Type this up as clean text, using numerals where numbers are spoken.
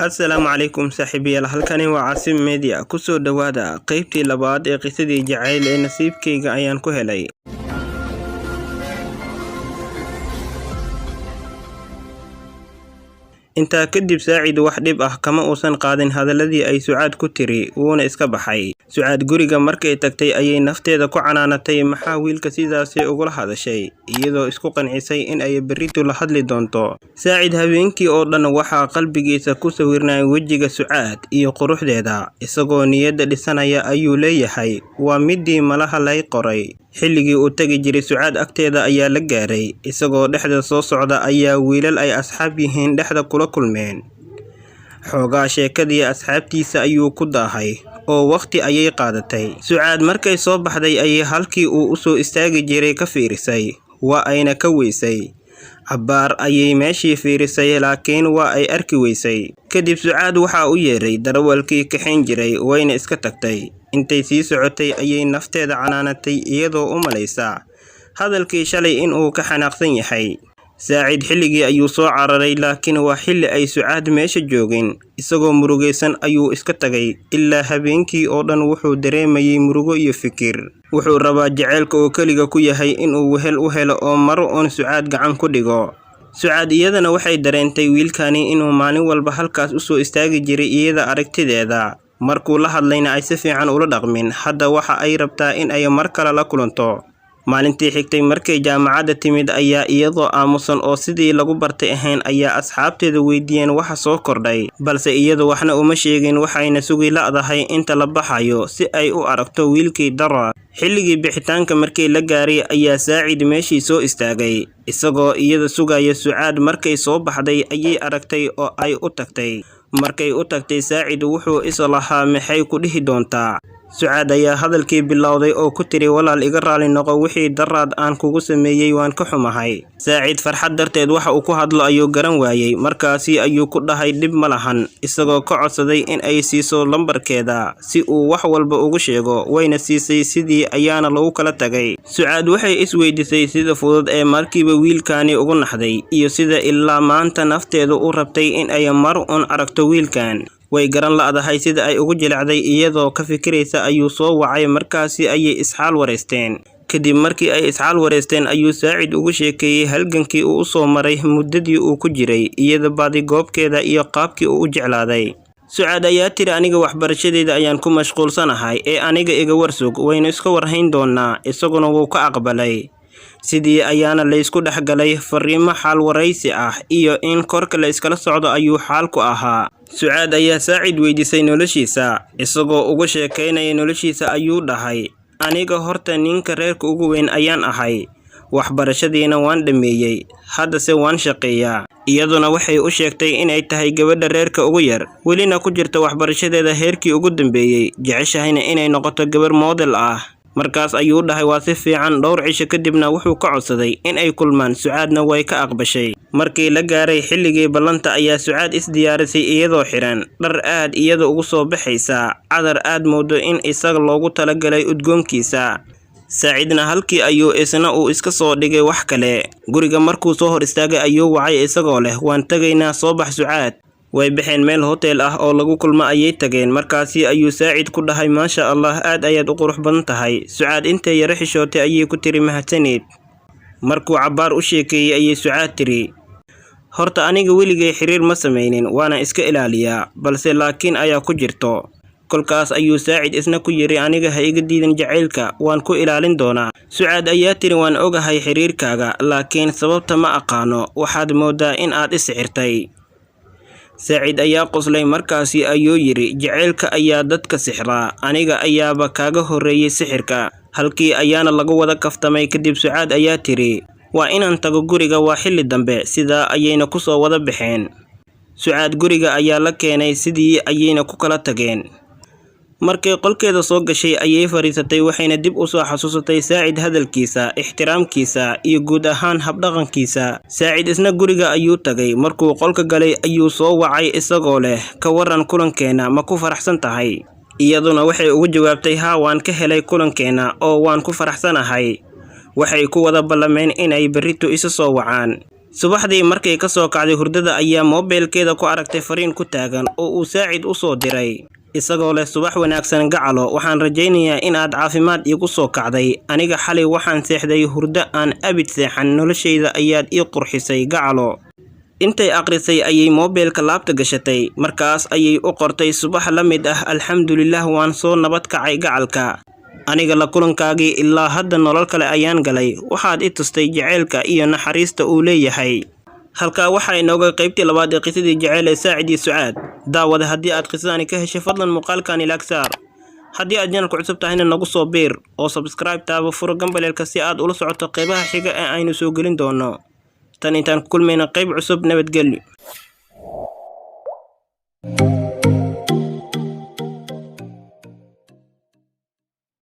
Assalaamu calaykum saaxiibayaal, halkani waa Caasim Media. Ku soo dhawaada qaybtii labaad ee qisadii jacayl ee nasiibkayga ayaan ku helay. Intaa kadib Saacid wax dhib ah kama uusan qaadin hadaladii ay Sucaad ku tiri, wuuna iska baxay. Sucaad guriga markay tagtay ayay nafteeda ku canaanatay maxaa wiilka sidaasi ugula hadashay, iyadoo isku qancisay in ay berrito la hadli doonto. Saacid habeenkii oo dhan waxaa qalbigiisa ku sawirnay wejiga Sucaad iyo quruxdeeda, isagoo niyadda dhisanaya ayuu leeyahay waa midii malaha lay qoray. Xilligii uu tagi jiray Sucaad agteeda ayaa la gaaray, isagoo dhexda soo socda ayaa wiilal ay asxaab yihiin dhexda kula kulmeen. Xoogaa sheekadii asxaabtiisa ayuu ku daahay oo waqti ayay qaadatay. Sucaad markay soo baxday ayay halkii uu u soo istaagi jiray ka fiirisay, waa ayna ka weysay. Cabbaar ayay meeshii fiirisay laakiin waa ay arki weysay. Kadib Sucaad waxaa u yeeray darawalkii kaxayn jiray wayna iska tagtay. Intay sii socotay ayay nafteeda canaanatay iyadoo u malaysa hadalkii shalay in uu ka xanaaqsan yahay. Saacid xilligii ayuu soo cararay laakiin waa xilli ay Sucaad meesha joogin, isagoo murugaysan ayuu iska tagay. Ilaa habeenkii oo dhan wuxuu dareemayay murugo iyo fikir. Wuxuu rabaa jacaylka oo kaliya ku yahay inuu wehel u helo oo maro uun Sucaad gacan ku dhigo. Sucaad iyadana waxay dareentay wiilkani inuu maalin walba halkaas u soo istaagi jiray iyada aragtideeda. Markuu la hadlayna ay si fiican ula dhaqmin, hadda waxa ay rabtaa in ay mar kale la kulanto. Maalintii xigtay markay jaamacadda timid ayaa iyadoo aamusan oo sidii lagu bartay ahayn ayaa asxaabteeda weydiiyeen waxa soo kordhay, balse iyadu waxna uma sheegin, waxayna sugi la'dahay inta la baxayo si ay u aragto wiilkii Dara. Xilligii bixitaanka markii la gaaray ayaa Saacid meeshii soo istaagay, isagoo iyada sugaya Sucaad. Markay soo baxday ayay aragtay oo ay u tagtay. Markay u tagtay Saacid wuxuu is lahaa maxay ku dhihi doontaa. Sucaad ayaa hadalkii bilowday oo ku tiri walaal iga raali noqo, wixii daraad aan kugu sameeyay waan ka xumahay. Saacid farxad darteed waxa uu ku hadlo ayuu garan waayay. Markaasi ayuu ku dhahay dhib ma lahan, isagoo ka codsaday in ay siiso lambarkeeda si uu wax walba ugu sheego. Wayna siisay, sidii ayaana lagu kala tagay. Sucaad waxay isweydiisay sida fudud ee markiiba wiilkani ugu naxday iyo sida ilaa maanta nafteedu u rabtay in ay mar uun aragto wiilkan. Way garan la'dahay sida ay ugu jilacday. Iyadoo ka fikiraysa ayuu soo wacay, markaasi ayay isxaal wareysteen. Kadib markii ay isxaal wareysteen ayuu Saacid ugu sheekeeyay halgankii uu u soo maray muddadii uu ku jiray, iyada baadigoobkeeda iyo qaabkii uu u jeclaaday. Sucaad ayaa tiri aniga waxbarashadeeda ayaan ku mashquulsanahay ee aniga iga warsug, wayna iska warhayn doonaa. Isaguna wuu ka aqbalay. Sidii ayaana la isku dhexgalay. Fariimo xaal wareysi ah iyo in korka la iskala socdo ayuu xaalku ahaa. Sucaad ayaa Saacid weydiisay noloshiisa, isagoo uga sheekeynaya noloshiisa ayuu dhahay aniga horta ninka reerka ugu weyn ayaan ahay, waxbarashadiina waan dhameeyay, haddase waan shaqeeyaa. Iyaduna waxay u sheegtay inay tahay gabadha reerka ugu yar, welina ku jirta waxbarashadeeda heerkii ugu dambeeyay, jeceshahayna inay noqoto gabar model ah. Markaas ayuu dhahay waa si fiican. Dhowr cisho kadibna wuxuu ka codsaday in ay kulmaan. Sucaadna way ka aqbashay. Markii la gaaray xilligii ballanta ayaa Sucaad is diyaarisay iyadoo xiran dhar aad iyada ugu soo baxaysa, cadar aad moodo in isaga loogu talagalay udgoonkiisa. Saacidna halkii ayuu isna uu iska soo dhigay wax kale. Guriga markuu soo hor istaagay ayuu wacay isagoo leh waan tagaynaa, soo bax Sucaad. Way baxeen meel hotel ah oo lagu kulmo ayay tageen. Markaasi ayuu Saacid ku dhahay maasha Allah, aad ayaad u qurux badan tahay. Sucaad intay yara xishootay ayay ku tiri mahadsanid. Markuu cabbaar u sheekeeyay ayay Sucaad tiri horta aniga weligay xiriir ma samaynin, waana iska ilaaliyaa, balse laakiin ayaa ku jirto. Kolkaas ayuu Saacid isna ku yiri aniga ha iga diidan jacaylka, waan ku ilaalin doonaa. Sucaad ayaa tiri waan ogahay xiriirkaaga, laakiin sababta ma aqaano, waxaad moodaa in aad is sixirtay. Saacid ayaa qoslay. Markaasi ayuu yiri jacaylka ayaa dadka sixraa, aniga ayaaba kaaga horreeyay sixirka. Halkii ayaana lagu wada kaftamay. Kadib Sucaad ayaa tiri waa inaan tago guriga, waa xilli dambe. Sidaa ayayna ku soo wada baxeen. Sucaad guriga ayaa la keenay, sidii ayayna ku kala tageen. Markay qolkeeda soo gashay ayay fariisatay, waxayna dib u soo xasuusatay Saacid hadalkiisa, ixtiraamkiisa iyo guud ahaan habdhaqankiisa. Saacid isna guriga ayuu tagay. Markuu qolka galay ayuu soo wacay isagoo leh ka waran kulankeena, ma ku faraxsan tahay? Iyaduna waxay ugu jawaabtay haa, waan ka helay kulankeena oo waan ku faraxsanahay. Waxay ku wada ballameen inay berrito isa soo wacaan. subaxdii markay ka soo kacday hurdada ayaa moobilkeeda ku aragtay fariin ku taagan oo uu Saacid u soo diray isagoo leh subax wanaagsan gacalo, waxaan rajaynayaa in aad caafimaad igu soo kacday. Aniga xalay waxaan seexday hurdo aan abid seexan, noloshayda ayaad ii qurxisay gacalo. Intay akhrisay ayay moobilka laabta gashatay, markaas ayay u qortay subax la mid ah, alxamdulillaah waan soo nabad kacay gacalka. Aniga la kulankaagii ilaa hadda nolol kale ayaan galay, waxaad i tustay jaceylka iyo naxariista uu leeyahay. halkaa waxaa inooga qaybtii labaad ee qisadii jaceyl ee Saacid iyo Sucaad. daawada haddii aad qisadani ka heshay fadlan muuqaalkan ilaag saar. haddii aad channelka cusub tahayna nagu soo biir oo subscribe taabo furo gambaleelka si aad ula socoto qaybaha xiga ee aynu soo gelin doono. tan intaan ku kulmayna qayb cusub, nabadgelyo.